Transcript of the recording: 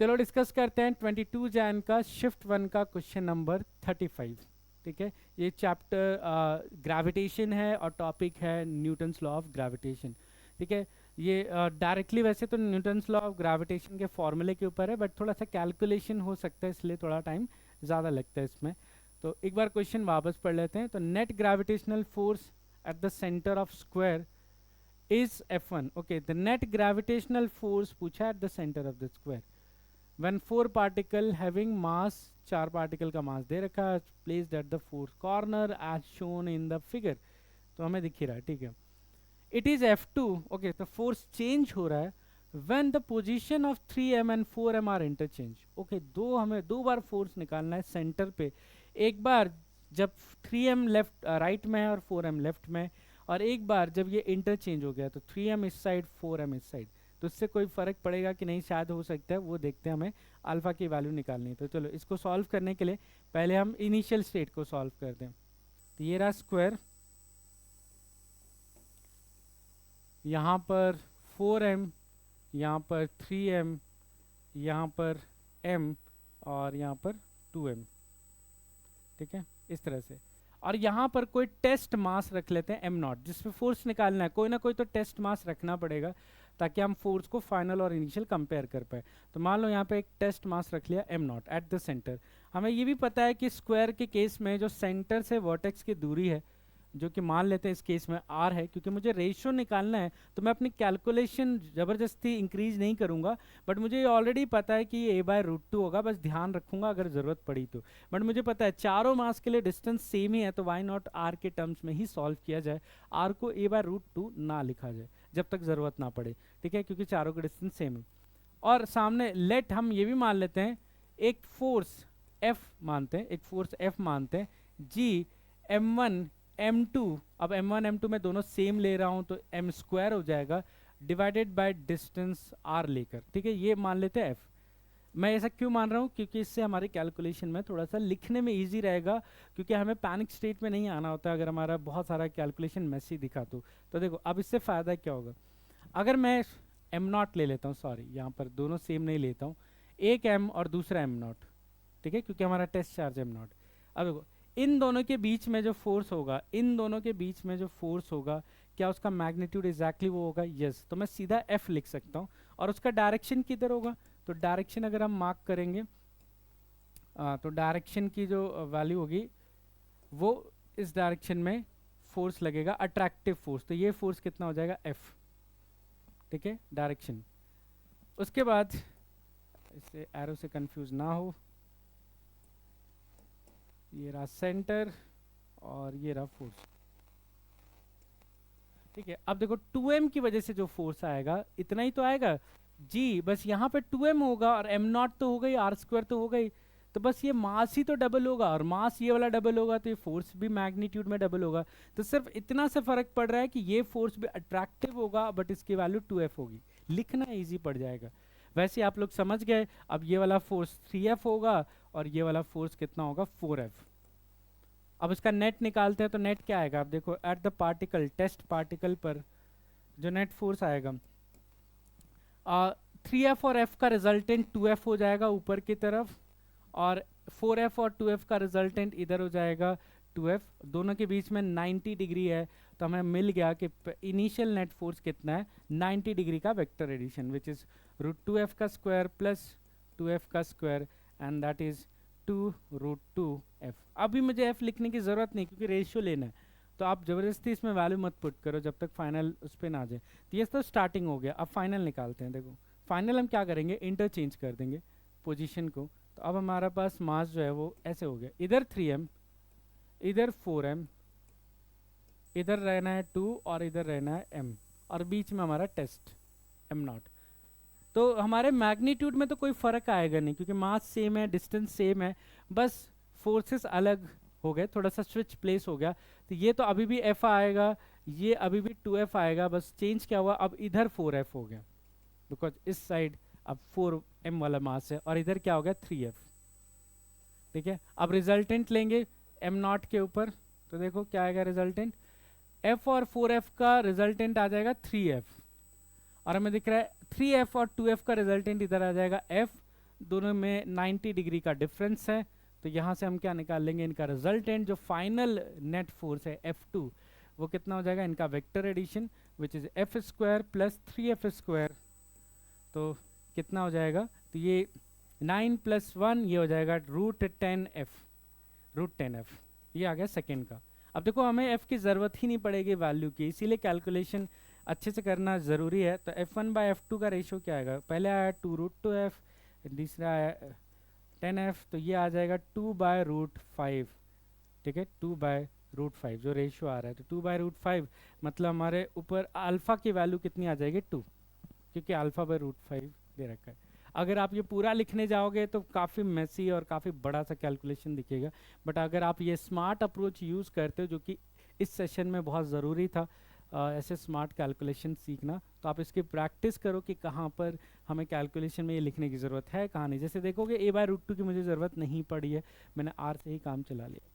चलो डिस्कस करते हैं 22 जैन का शिफ्ट 1 का क्वेश्चन नंबर 35। ठीक है, ये चैप्टर ग्रेविटेशन है और टॉपिक है न्यूटन्स लॉ ऑफ ग्रेविटेशन। ठीक है, ये डायरेक्टली वैसे तो न्यूटन्स लॉ ऑफ ग्रेविटेशन के फॉर्मूले के ऊपर है, बट थोड़ा सा कैलकुलेशन हो सकता है, इसलिए थोड़ा टाइम ज़्यादा लगता है इसमें। तो एक बार क्वेश्चन वापस पढ़ लेते हैं। तो net gravitational force at the centre of square is F1। Okay, the net gravitational force पूछा at the centre of the square when four particle having mass, चार पार्टिकल का मास दे रखा है, placed at the fourth corner as shown in the figure। तो हमें दिख ही रहा है, ठीक है। It is F2। ओके, तो फोर्स चेंज हो रहा है when the position of 3m and 4m are interchange। Okay, हमें दो बार फोर्स निकालना है सेंटर पे। एक बार जब 3m लेफ्ट राइट में है और 4m लेफ्ट में, और एक बार जब ये इंटरचेंज हो गया तो 3m इस साइड 4m इस साइड। तो इससे कोई फ़र्क पड़ेगा कि नहीं, शायद हो सकता है, वो देखते हैं। हमें अल्फ़ा की वैल्यू निकालनी है। तो चलो इसको सॉल्व करने के लिए पहले हम इनिशियल स्टेट को सॉल्व कर दें। तो ये रहा स्क्वायर, यहाँ पर 4m, यहाँ पर 3m, यहाँ पर m और यहाँ पर 2m। ठीक है, इस तरह से। और यहाँ पर कोई टेस्ट मास रख लेते हैं m0, जिसपे फोर्स निकालना है। कोई ना कोई तो टेस्ट मास रखना पड़ेगा ताकि हम फोर्स को फाइनल और इनिशियल कंपेयर कर पाए। तो मान लो यहाँ पे एक टेस्ट मास रख लिया m0 एट द सेंटर। हमें ये भी पता है कि स्क्वायर के केस में जो सेंटर से वर्टेक्स की दूरी है, जो कि मान लेते हैं इस केस में r है, क्योंकि मुझे रेशियो निकालना है, तो मैं अपनी कैलकुलेशन ज़बरदस्ती इंक्रीज नहीं करूँगा। बट मुझे ये ऑलरेडी पता है कि ये a/√2 होगा, बस ध्यान रखूँगा अगर ज़रूरत पड़ी तो। बट मुझे पता है चारों मास के लिए डिस्टेंस सेम ही है, तो वाई नॉट r के टर्म्स में ही सॉल्व किया जाए, r को a/√2 ना लिखा जाए जब तक ज़रूरत ना पड़े। ठीक है, क्योंकि चारों का डिस्टेंस सेम है। और सामने लेट हम ये भी मान लेते हैं, एक फोर्स F मानते हैं, एक फोर्स F मानते हैं, G m1 m2। अब m1 m2 में दोनों सेम ले रहा हूँ तो m² हो जाएगा, डिवाइडेड बाय डिस्टेंस r लेकर। ठीक है, ये मान लेते हैं F। मैं ऐसा क्यों मान रहा हूँ, क्योंकि इससे हमारे कैलकुलेशन में थोड़ा सा लिखने में इजी रहेगा, क्योंकि हमें पैनिक स्टेट में नहीं आना होता अगर हमारा बहुत सारा कैलकुलेशन मैसी दिखा तो देखो अब इससे फ़ायदा क्या होगा। अगर मैं m0 ले लेता हूँ, सॉरी यहाँ पर दोनों सेम नहीं लेता हूँ, एक m और दूसरा m0। ठीक है, क्योंकि हमारा टेस्ट चार्ज m0। अब देखो इन दोनों के बीच में जो फोर्स होगा, इन दोनों के बीच में जो फोर्स होगा, क्या उसका मैग्नीट्यूड एग्जैक्टली वो होगा? यस। तो मैं सीधा F लिख सकता हूँ। और उसका डायरेक्शन किधर होगा? तो डायरेक्शन अगर हम मार्क करेंगे तो डायरेक्शन की जो वैल्यू होगी वो इस डायरेक्शन में फोर्स लगेगा, अट्रैक्टिव फोर्स। तो ये फोर्स कितना हो जाएगा? F। ठीक है, डायरेक्शन। उसके बाद इससे एरो से कंफ्यूज ना हो, ये रहा सेंटर और ये रहा फोर्स। ठीक है, अब देखो 2m की वजह से जो फोर्स आएगा इतना ही तो आएगा जी, बस यहाँ पे 2m होगा और m0 तो हो गई, r² तो हो गई, तो बस ये मास ही तो डबल होगा, और मास ये वाला डबल होगा तो ये फोर्स भी मैग्नीट्यूड में डबल होगा। तो सिर्फ इतना से फर्क पड़ रहा है कि ये फोर्स भी अट्रैक्टिव होगा, बट इसकी वैल्यू 2f होगी। लिखना ईजी पड़ जाएगा। वैसे आप लोग समझ गए। अब ये वाला फोर्स 3f होगा और ये वाला फोर्स कितना होगा? 4f। अब इसका नेट निकालते हैं तो नेट क्या आएगा? आप देखो at the particle, test particle पर जो नेट फोर्स आएगा, 3f और f का रिजल्टेंट 2f हो जाएगा ऊपर की तरफ, और 4f और 2f का रिजल्टेंट इधर हो जाएगा 2f। दोनों के बीच में 90 डिग्री है, तो हमें मिल गया कि इनिशियल नेट फोर्स कितना है? 90 डिग्री का vector addition, which is √2f का स्क्वायर प्लस 2f का square, and that is 2√2f। अभी मुझे f लिखने की ज़रूरत नहीं, क्योंकि रेशियो लेना है, तो आप ज़बरदस्ती इसमें वैल्यू मत पुट करो जब तक फाइनल उस पर ना आ जाए। तो ये तो स्टार्टिंग हो गया। अब फाइनल निकालते हैं। देखो फाइनल हम क्या करेंगे? इंटरचेंज कर देंगे पोजीशन को। तो अब हमारा पास मास जो है वो ऐसे हो गया, इधर 3m, इधर 4m, इधर रहना है 2 और इधर रहना है m, और बीच में हमारा टेस्ट m0। तो हमारे मैग्नीट्यूड में तो कोई फ़र्क आएगा नहीं, क्योंकि मास सेम है, डिस्टेंस सेम है, बस फोर्सेस अलग हो गए, थोड़ा सा स्विच प्लेस हो गया। तो ये तो अभी भी f आएगा, ये अभी भी 2f आएगा, बस चेंज क्या हुआ? अब इधर 4f हो गया, बिकॉज इस साइड अब 4m वाला मास है, और इधर क्या हो गया? 3f। ठीक है, अब रिजल्टेंट लेंगे m0 के ऊपर, तो देखो क्या आएगा रिजल्टेंट? f और 4f का रिजल्टेंट आ जाएगा 3f, और हमें दिख रहा है 3f और 2f का रिजल्टेंट इधर आ जाएगा f। दोनों में 90 डिग्री का डिफरेंस है, तो यहाँ से हम क्या निकाल लेंगे, इनका रिजल्टेंट जो फाइनल नेट फोर्स है F2 वो कितना हो जाएगा, इनका vector addition which is F square plus 3f square, तो कितना हो जाएगा, तो ये 9 + 1 ये हो जाएगा √10f, ये आ गया सेकेंड का। अब देखो हमें f की ज़रूरत ही नहीं पड़ेगी वैल्यू की, इसीलिए कैलकुलेशन अच्छे से करना ज़रूरी है। तो f1/f2 का रेशियो क्या आएगा, पहले आया 2√2f, दूसरा आया 10f, तो ये आ जाएगा 2/√5, ठीक है, 2/√5 जो रेशियो आ रहा है, तो 2/√5 मतलब हमारे ऊपर अल्फ़ा की वैल्यू कितनी आ जाएगी 2, क्योंकि α/√5 दे रखा है। अगर आप ये पूरा लिखने जाओगे तो काफ़ी मेसी और काफ़ी बड़ा सा कैलकुलेशन दिखेगा, बट अगर आप ये स्मार्ट अप्रोच यूज़ करते हो जो कि इस सेशन में बहुत ज़रूरी था, ऐसे स्मार्ट कैलकुलेशन सीखना, तो आप इसकी प्रैक्टिस करो कि कहाँ पर हमें कैलकुलेशन में ये लिखने की ज़रूरत है, कहाँ नहीं। जैसे देखोगे a/√2 की मुझे ज़रूरत नहीं पड़ी है, मैंने r से ही काम चला लिया।